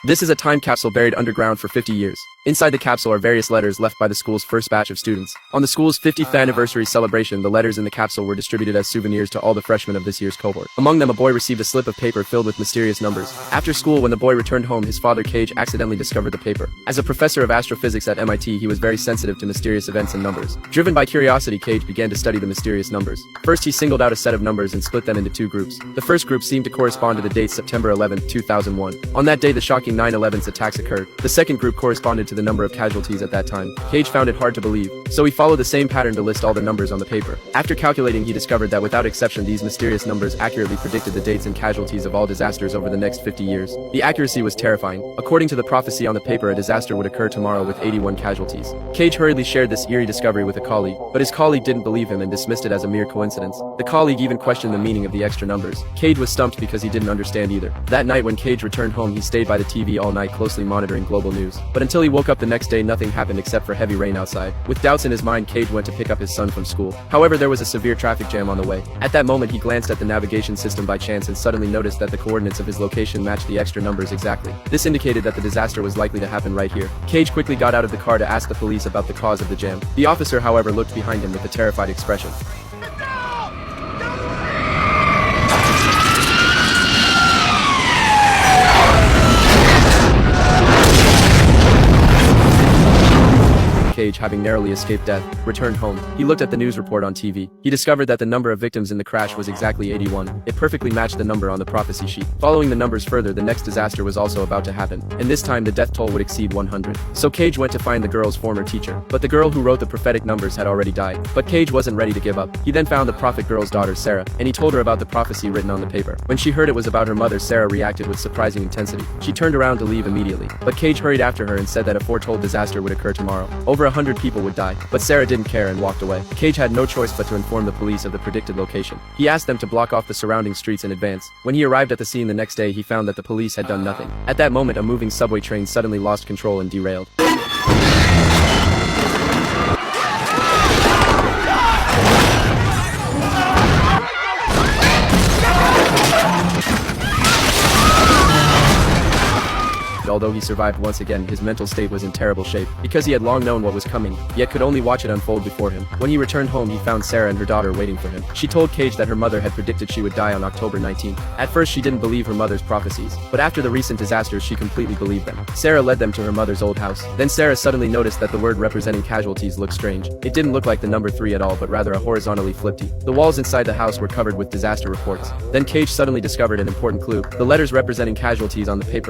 This is a time capsule buried underground for 50 years. Inside the capsule are various letters left by the school's first batch of students. On the school's 50th anniversary celebration, the letters in the capsule were distributed as souvenirs to all the freshmen of this year's cohort. Among them, a boy received a slip of paper filled with mysterious numbers. After school, when the boy returned home, his father, Cage, accidentally discovered the paper. As a professor of astrophysics at MIT, he was very sensitive to mysterious events and numbers. Driven by curiosity, Cage began to study the mysterious numbers. First, he singled out a set of numbers and split them into two groups. The first group seemed to correspond to the date September 11, 2001. On that day, the shocking 9/11 attacks occurred. The second group corresponded to the number of casualties at that time. Cage found it hard to believe, so he followed the same pattern to list all the numbers on the paper. After calculating, he discovered that without exception, these mysterious numbers accurately predicted the dates and casualties of all disasters over the next 50 years. The accuracy was terrifying. According to the prophecy on the paper, a disaster would occur tomorrow with 81 casualties. Cage hurriedly shared this eerie discovery with a colleague, but his colleague didn't believe him and dismissed it as a mere coincidence. The colleague even questioned the meaning of the extra numbers. Cage was stumped because he didn't understand either. That night when Cage returned home, he stayed by the TV all night, closely monitoring global news. But until he woke up the next day, nothing happened except for heavy rain outside. With doubts in his mind, Cage went to pick up his son from school. However, there was a severe traffic jam on the way. At that moment, he glanced at the navigation system by chance and suddenly noticed that the coordinates of his location matched the extra numbers exactly. This indicated that the disaster was likely to happen right here. Cage quickly got out of the car to ask the police about the cause of the jam. The officer, however, looked behind him with a terrified expression. Cage, having narrowly escaped death, returned home. He looked at the news report on TV. He discovered that the number of victims in the crash was exactly 81. It perfectly matched the number on the prophecy sheet. Following the numbers further, the next disaster was also about to happen, and this time the death toll would exceed 100. So Cage went to find the girl's former teacher, but the girl who wrote the prophetic numbers had already died. But Cage wasn't ready to give up. He then found the prophet girl's daughter, Sarah, and he told her about the prophecy written on the paper. When she heard it was about her mother, Sarah reacted with surprising intensity. She turned around to leave immediately, but Cage hurried after her and said that a foretold disaster would occur tomorrow. Over 100 people would die. But Sarah didn't care and walked away. Cage had no choice but to inform the police of the predicted location. He asked them to block off the surrounding streets in advance. When he arrived at the scene the next day, he found that the police had done nothing. At that moment, a moving subway train suddenly lost control and derailed. Although he survived once again, his mental state was in terrible shape, because he had long known what was coming, yet could only watch it unfold before him. When he returned home, he found Sarah and her daughter waiting for him. She told Cage that her mother had predicted she would die on October 19th. At first, she didn't believe her mother's prophecies, but after the recent disasters, she completely believed them. Sarah led them to her mother's old house. Then Sarah suddenly noticed that the word representing casualties looked strange. It didn't look like the number 3 at all, but rather a horizontally flipped T. The walls inside the house were covered with disaster reports. Then Cage suddenly discovered an important clue. The letters representing casualties on the paper